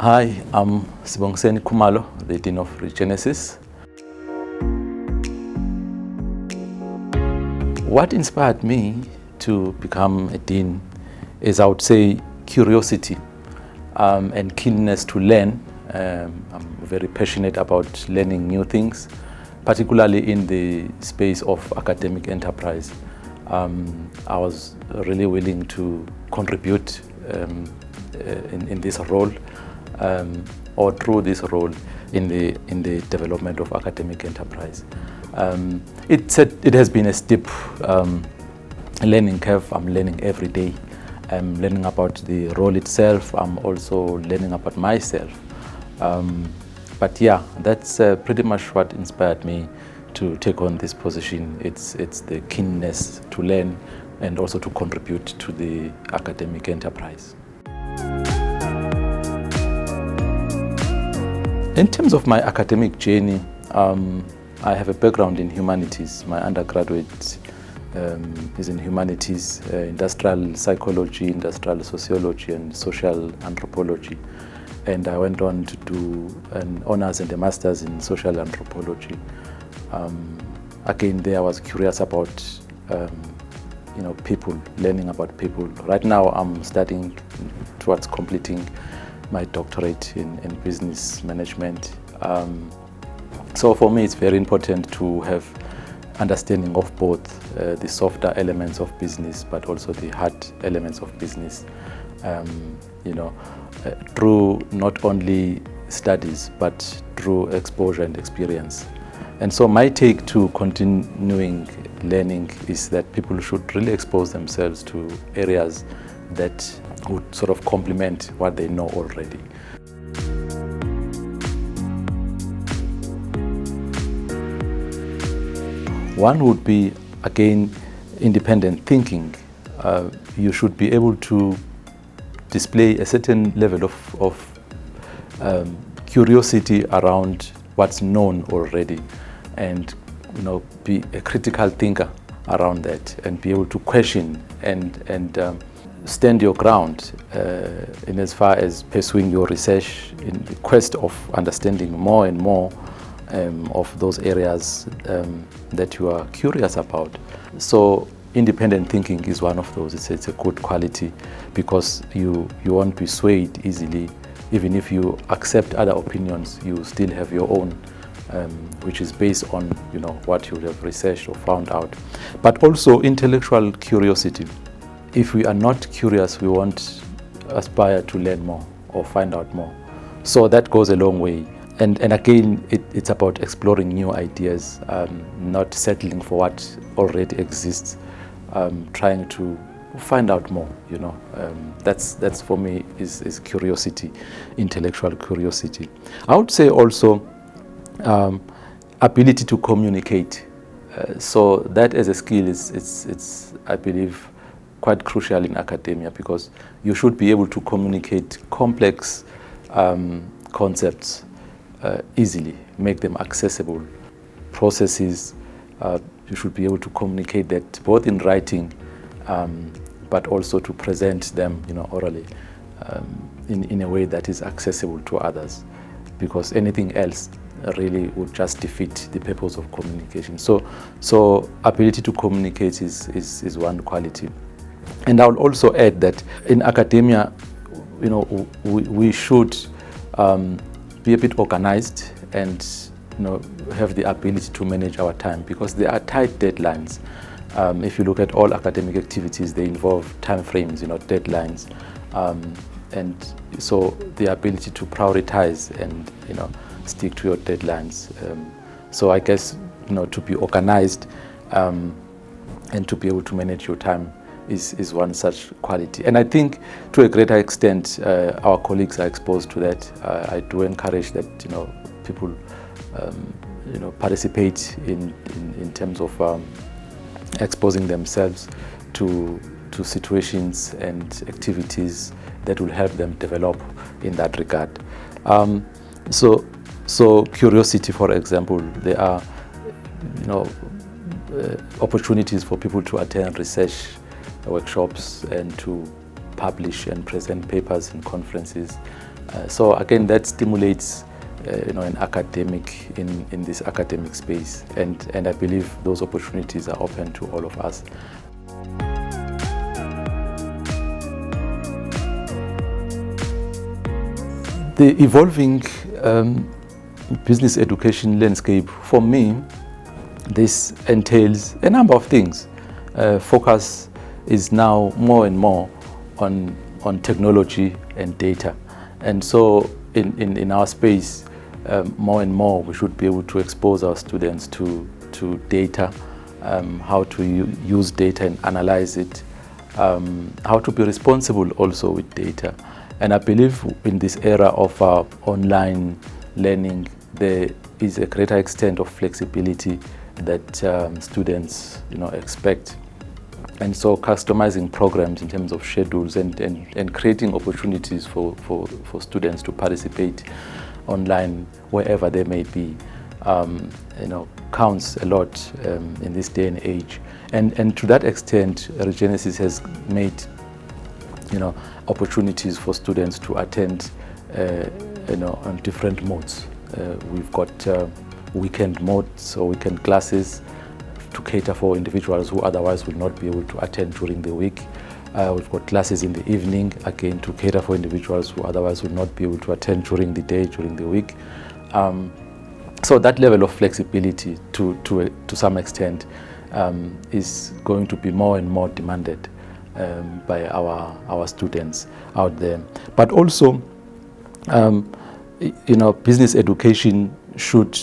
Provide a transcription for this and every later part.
Hi, I'm Sibongiseni Kumalo, the Dean of Regenesys. What inspired me to become a dean is, I would say, curiosity and keenness to learn. I'm very passionate about learning new things, particularly in the space of academic enterprise. I was really willing to contribute in this role or through this role in the development of academic enterprise. It has been a steep learning curve. I'm learning every day. I'm learning about the role itself. I'm also learning about myself. But yeah, that's pretty much what inspired me to take on this position. It's the keenness to learn and also to contribute to the academic enterprise. In terms of my academic journey, I have a background in humanities. My undergraduate is in humanities, industrial psychology, industrial sociology, and social anthropology. And I went on to do an honors and a master's in social anthropology. Again, there I was curious about people, learning about people. Right now, I'm studying towards completing my doctorate in business management. So for me, it's very important to have understanding of both the softer elements of business, but also the hard elements of business, through not only studies, but through exposure and experience. And so my take to continuing learning is that people should really expose themselves to areas that would sort of complement what they know already. One would be, again, independent thinking. You should be able to display a certain level of curiosity around what's known already, and be a critical thinker around that, and be able to question and stand your ground in as far as pursuing your research in the quest of understanding more and more of those areas that you are curious about. So independent thinking is one of those. It's a good quality, because you won't be swayed easily. Even if you accept other opinions, you still have your own, which is based on what you have researched or found out. But also intellectual curiosity. If we are not curious, we won't aspire to learn more or find out more. So that goes a long way. And again, it's about exploring new ideas, not settling for what already exists, trying to find out more. That's for me is curiosity, intellectual curiosity. I would say also ability to communicate. So that as a skill it's I believe quite crucial in academia, because you should be able to communicate complex concepts easily, make them accessible. Processes, you should be able to communicate that both in writing, but also to present them orally in a way that is accessible to others, because anything else really would just defeat the purpose of communication. So ability to communicate is one quality. And I will also add that in academia, we should be a bit organized and have the ability to manage our time, because there are tight deadlines. If you look at all academic activities, they involve time frames, deadlines, and so the ability to prioritize and stick to your deadlines. So I guess to be organized and to be able to manage your time is one such quality. And I think to a greater extent our colleagues are exposed to that. I do encourage that people participate in terms of exposing themselves to situations and activities that will help them develop in that regard. So curiosity, for example, there are opportunities for people to attend research workshops and to publish and present papers in conferences. So again, that stimulates an academic in this academic space, and I believe those opportunities are open to all of us. The evolving business education landscape, for me, this entails a number of things. Focus is now more and more on technology and data. And so in our space, more and more we should be able to expose our students to data, how to use data and analyze it, how to be responsible also with data. And I believe in this era of online learning, there is a greater extent of flexibility that students expect. And so customizing programs in terms of schedules and creating opportunities for students to participate online wherever they may be, counts a lot in this day and age. And to that extent, Regenesys has made opportunities for students to attend on different modes. We've got weekend modes or weekend classes to cater for individuals who otherwise will not be able to attend during the week. We've got classes in the evening, again, to cater for individuals who otherwise will not be able to attend during the day, during the week. So that level of flexibility, to some extent, is going to be more and more demanded by our students out there. But also, business education should,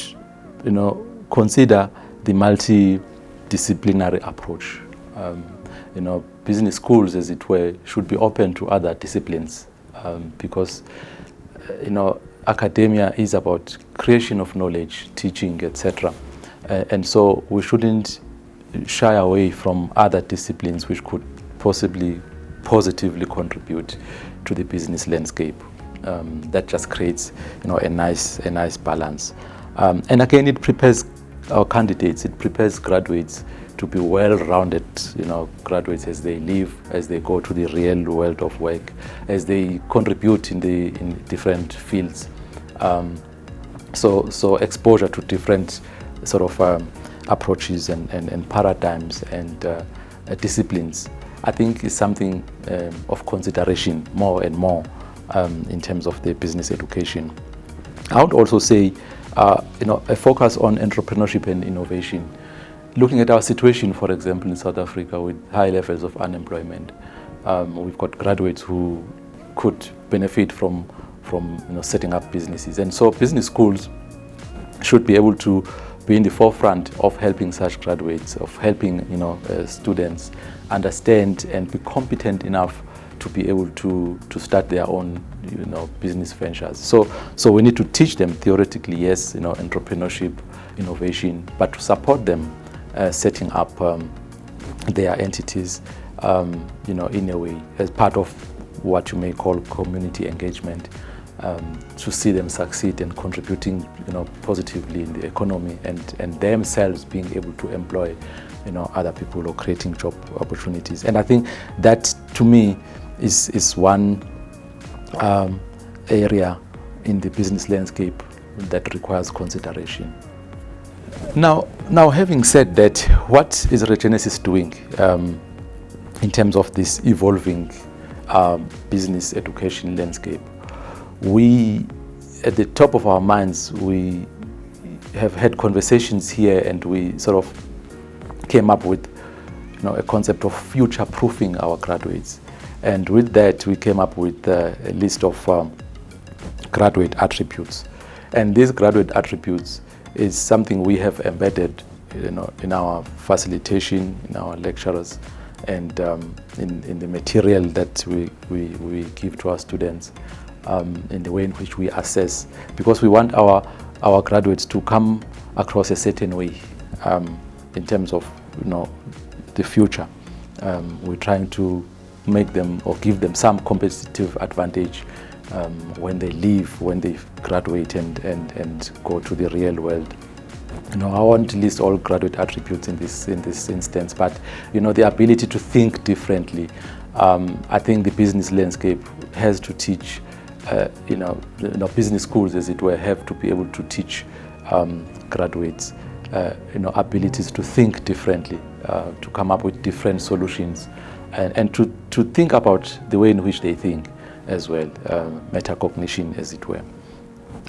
consider the multidisciplinary approach. Business schools, as it were, should be open to other disciplines because, academia is about creation of knowledge, teaching, etc. And so we shouldn't shy away from other disciplines which could possibly positively contribute to the business landscape. That just creates, a nice balance. And again, it prepares our candidates, it prepares graduates to be well-rounded, graduates as they live, as they go to the real world of work, as they contribute in different fields. So exposure to different sort of approaches and paradigms and disciplines, I think, is something of consideration more and more in terms of the business education. I would also say, a focus on entrepreneurship and innovation. Looking at our situation, for example, in South Africa with high levels of unemployment, we've got graduates who could benefit from setting up businesses. And so business schools should be able to be in the forefront of helping such graduates, of helping students understand and be competent enough to be able to start their own business ventures. So we need to teach them theoretically, yes, entrepreneurship, innovation, but to support them setting up their entities, in a way, as part of what you may call community engagement, to see them succeed and contributing, positively in the economy and themselves being able to employ, other people or creating job opportunities. And I think that, to me, is one area in the business landscape that requires consideration. Now, having said that, what is Regenesys doing in terms of this evolving business education landscape? We, at the top of our minds, we have had conversations here, and we sort of came up with a concept of future-proofing our graduates. And with that, we came up with a list of graduate attributes. And these graduate attributes is something we have embedded, in our facilitation, in our lecturers, and in the material that we give to our students, in the way in which we assess, because we want our graduates to come across a certain way in terms of the future. We're trying to make them or give them some competitive advantage when they leave, when they graduate and go to the real world. I won't list all graduate attributes in this instance, but the ability to think differently. I think the business landscape has to teach business schools, as it were, have to be able to teach graduates abilities to think differently, to come up with different solutions, and to think about the way in which they think as well, metacognition, as it were.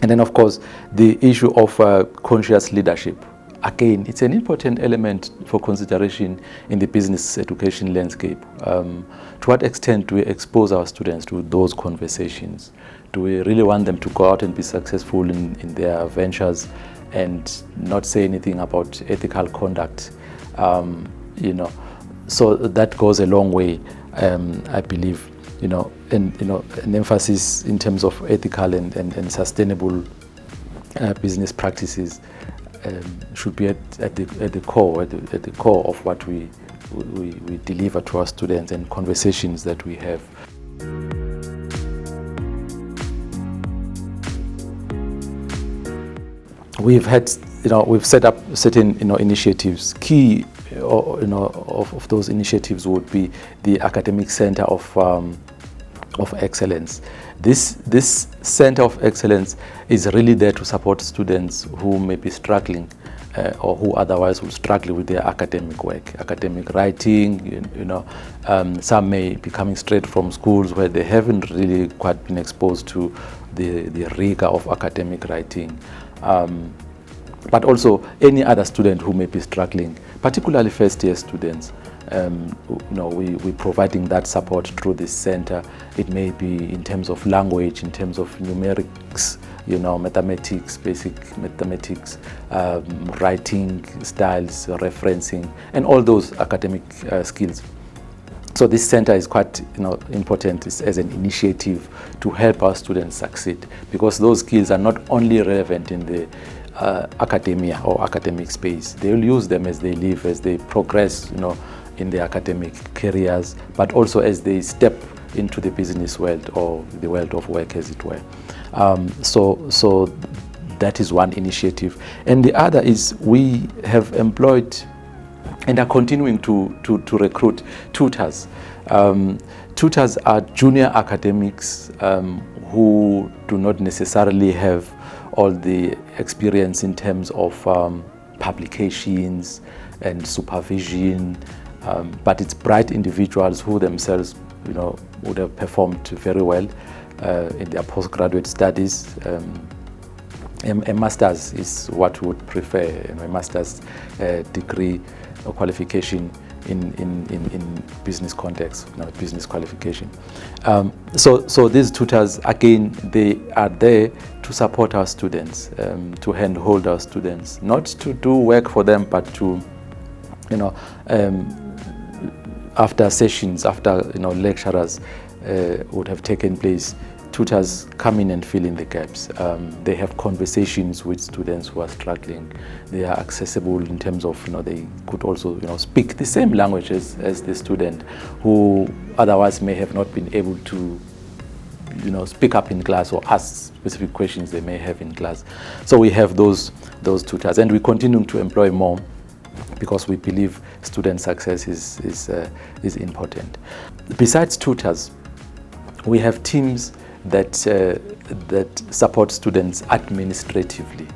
And then, of course, the issue of conscious leadership. Again, it's an important element for consideration in the business education landscape. To what extent do we expose our students to those conversations? Do we really want them to go out and be successful in their ventures and not say anything about ethical conduct? So that goes a long way, I believe. An emphasis in terms of ethical and sustainable business practices should be at the core of what we deliver to our students and conversations that we have. We've set up certain initiatives. Key of those initiatives would be the Academic Center of Excellence. This Center of Excellence is really there to support students who may be struggling or who otherwise would struggle with their academic work, academic writing. Some may be coming straight from schools where they haven't really quite been exposed to the rigor of academic writing. But also any other student who may be struggling, particularly first-year students. We're providing that support through this center. It may be in terms of language, in terms of numerics, mathematics, basic mathematics, writing styles, referencing, and all those academic skills. So this center is quite important as an initiative to help our students succeed, because those skills are not only relevant in the academia or academic space. They will use them as they live, as they progress, in their academic careers, but also as they step into the business world or the world of work, as it were. So that is one initiative. And the other is we have employed and are continuing to recruit tutors. Tutors are junior academics who do not necessarily have all the experience in terms of publications and supervision, but it's bright individuals who themselves, would have performed very well in their postgraduate studies. A master's is what we would prefer, a master's degree or qualification in business context, business qualification. So these tutors, again, they are there to support our students, to handhold our students, not to do work for them, but to, after sessions, after lecturers would have taken place, tutors come in and fill in the gaps. They have conversations with students who are struggling. They are accessible in terms of, they could also, speak the same language as the student who otherwise may have not been able to, speak up in class or ask specific questions they may have in class. So we have those tutors, and we continue to employ more because we believe student success is important. Besides tutors, we have teams that support students administratively.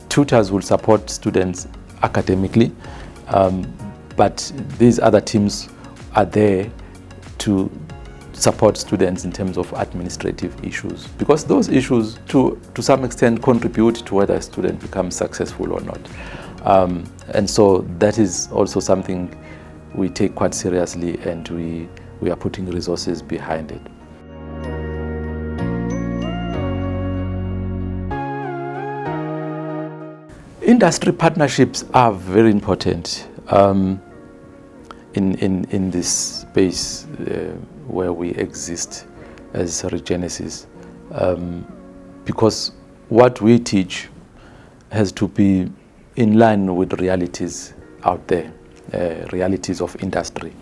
Tutors will support students academically, but these other teams are there to support students in terms of administrative issues, because those issues to some extent contribute to whether a student becomes successful or not. And so that is also something we take quite seriously, and we are putting resources behind it. Industry partnerships are very important in this space where we exist as Regenesys, because what we teach has to be in line with realities out there, realities of industry.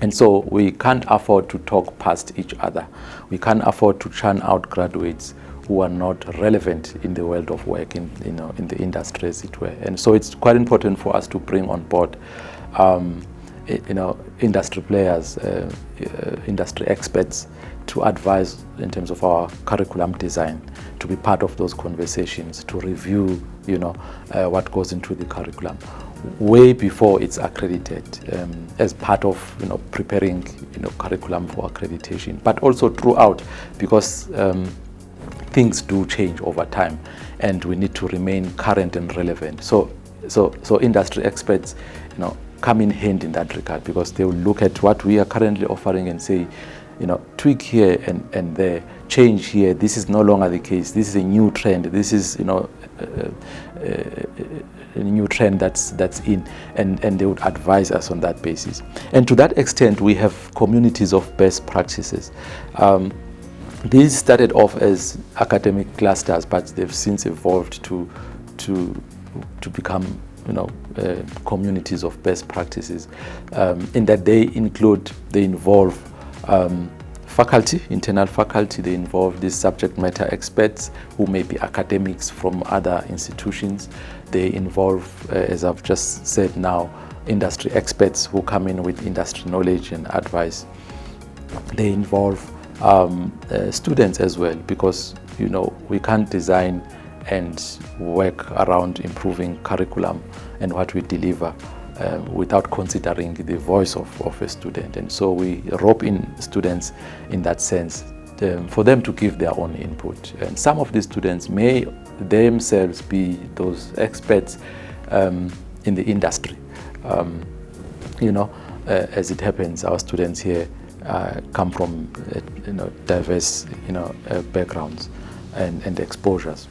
And so we can't afford to talk past each other. We can't afford to churn out graduates who are not relevant in the world of work, in the industry, as it were. And so it's quite important for us to bring on board, industry players, industry experts, to advise in terms of our curriculum design, to be part of those conversations, to review, what goes into the curriculum way before it's accredited, as part of, preparing, curriculum for accreditation, but also throughout, because things do change over time, and we need to remain current and relevant. So industry experts, come in hand in that regard, because they will look at what we are currently offering and say, tweak here and there, change here. This is no longer the case. This is a new trend. This is, a new trend that's in, and they would advise us on that basis. And to that extent, we have communities of best practices. These started off as academic clusters, but they've since evolved to become, communities of best practices, in that they involve faculty, internal faculty. They involve these subject matter experts who may be academics from other institutions. They involve, as I've just said now, industry experts who come in with industry knowledge and advice. They involve students as well, because we can't design and work around improving curriculum and what we deliver without considering the voice of a student. And so we rope in students in that sense, for them to give their own input. And some of these students may themselves be those experts in the industry. As it happens, our students here come from diverse backgrounds and exposures.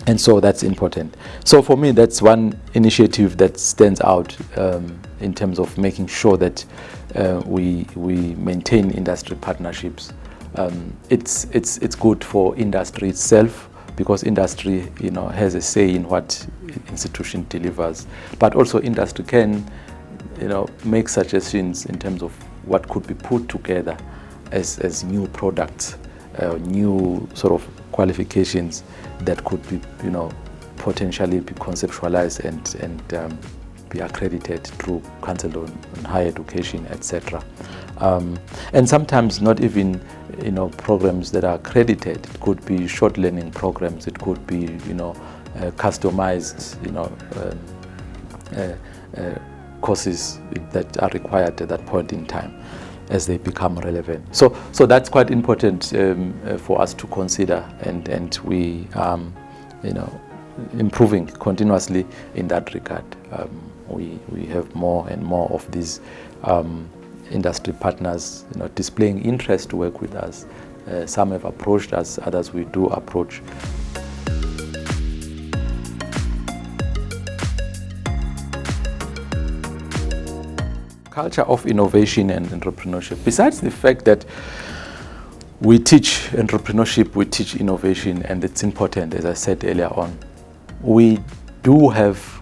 And so that's important. So for me, that's one initiative that stands out in terms of making sure that we maintain industry partnerships. It's good for industry itself, because industry has a say in what institution delivers, but also industry can make suggestions in terms of what could be put together as new products, new sort of qualifications that could be potentially be conceptualized and be accredited through Council on Higher Education, etc. And sometimes not even programs that are accredited. It could be short learning programs. It could be customized courses that are required at that point in time as they become relevant. So that's quite important for us to consider, and we improving continuously in that regard. We have more and more of these industry partners displaying interest to work with us. Some have approached us, others we do approach. Culture of innovation and entrepreneurship. Besides the fact that we teach entrepreneurship, we teach innovation, and it's important, as I said earlier on, we do have,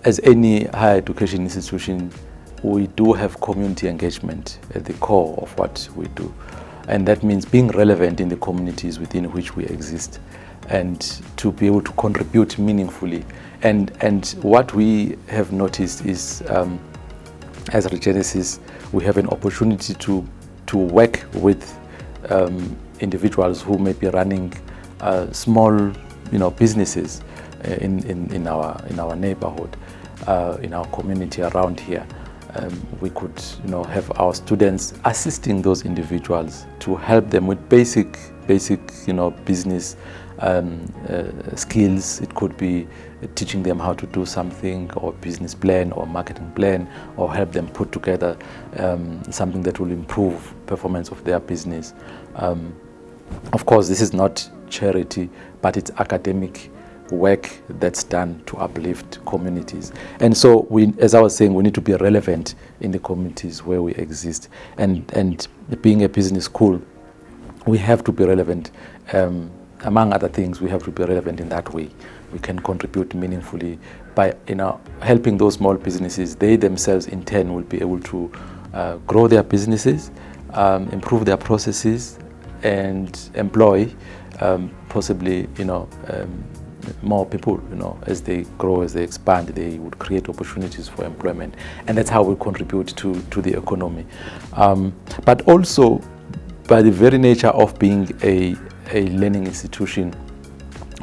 as any higher education institution, we do have community engagement at the core of what we do. And that means being relevant in the communities within which we exist, and to be able to contribute meaningfully. And what we have noticed is, as Regenesys, we have an opportunity to work with individuals who may be running small, businesses in our neighborhood, in our community around here. We could, have our students assisting those individuals to help them with basic, business skills. It could be teaching them how to do something, or business plan or marketing plan, or help them put together something that will improve performance of their business. Of course, this is not charity, but it's academic work that's done to uplift communities. And so as I was saying, we need to be relevant in the communities where we exist. And being a business school, we have to be relevant. Among other things, we have to be relevant in that way. We can contribute meaningfully by helping those small businesses. They themselves in turn will be able to grow their businesses, improve their processes, and employ possibly more people. As they grow, as they expand, they would create opportunities for employment, and that's how we contribute to the economy. But also, by the very nature of being a learning institution,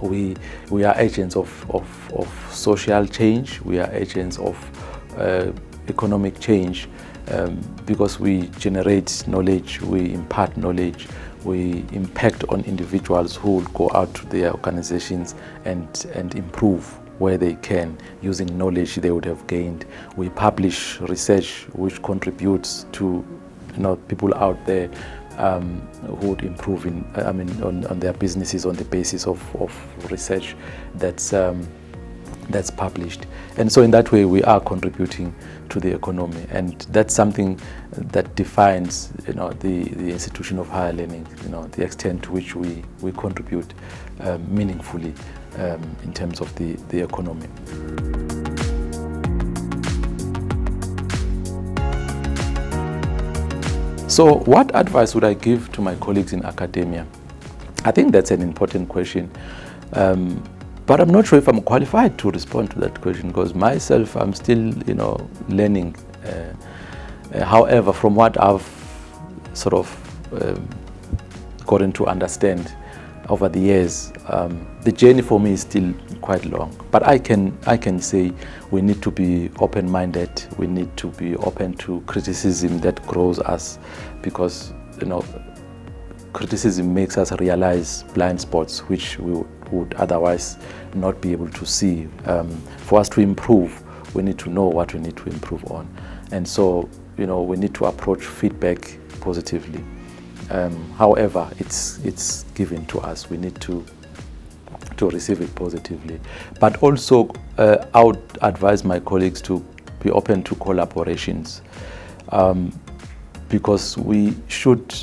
we are agents of social change, we are agents of economic change, because we generate knowledge, we impart knowledge, we impact on individuals who will go out to their organizations and improve where they can using knowledge they would have gained. We publish research which contributes to people out there who would improve on their businesses on the basis of research that's published. And so in that way we are contributing to the economy, and that's something that defines the institution of higher learning, the extent to which we contribute meaningfully in terms of the economy. So what advice would I give to my colleagues in academia? I think that's an important question, but I'm not sure if I'm qualified to respond to that question, because myself, I'm still learning. However, from what I've sort of gotten to understand over the years, the journey for me is still quite long. But I can say we need to be open-minded. We need to be open to criticism that grows us, because criticism makes us realize blind spots which we would otherwise not be able to see. For us to improve, we need to know what we need to improve on, and so we need to approach feedback positively. However, it's given to us. We need to receive it positively. But also, I would advise my colleagues to be open to collaborations, because we should,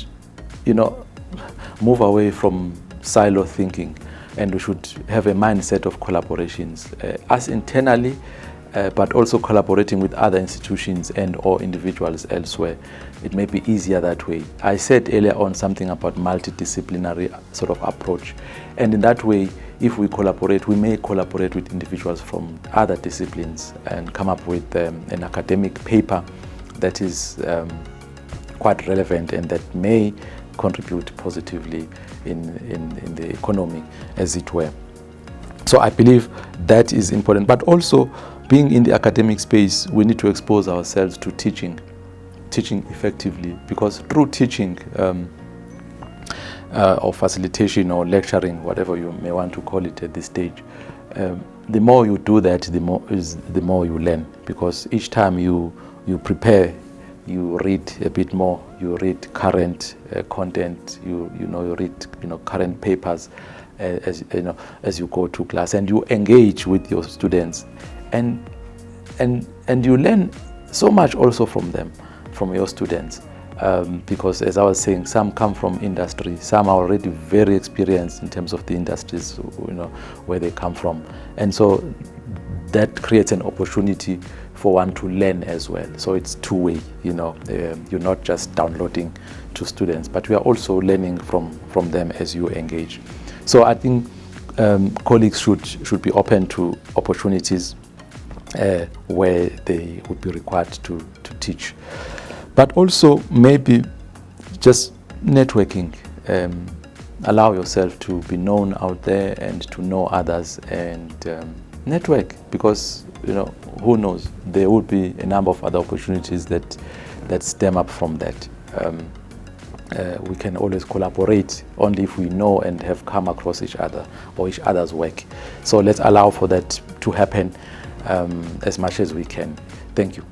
move away from silo thinking, and we should have a mindset of collaborations, us internally, but also collaborating with other institutions and or individuals elsewhere. It may be easier that way. I said earlier on something about multidisciplinary sort of approach, and in that way, if we collaborate, we may collaborate with individuals from other disciplines and come up with an academic paper that is quite relevant and that may contribute positively in the economy, as it were. So I believe that is important. But also, being in the academic space, we need to expose ourselves to teaching effectively, because through teaching or facilitation or lecturing, whatever you may want to call it at this stage, the more you do that, the more you learn, because each time you prepare, you read a bit more, you read current content, you read current papers as you go to class, and you engage with your students, and you learn so much also from them, from your students, because as I was saying, some come from industry, some are already very experienced in terms of the industries where they come from, and so that creates an opportunity for one to learn as well. So it's two-way, you're not just downloading to students, but we are also learning from them as you engage. So I think colleagues should be open to opportunities where they would be required to teach. But also maybe just networking. Allow yourself to be known out there and to know others, and network, because who knows, there would be a number of other opportunities that stem up from that. We can always collaborate only if we know and have come across each other or each other's work. So let's allow for that to happen as much as we can. Thank you.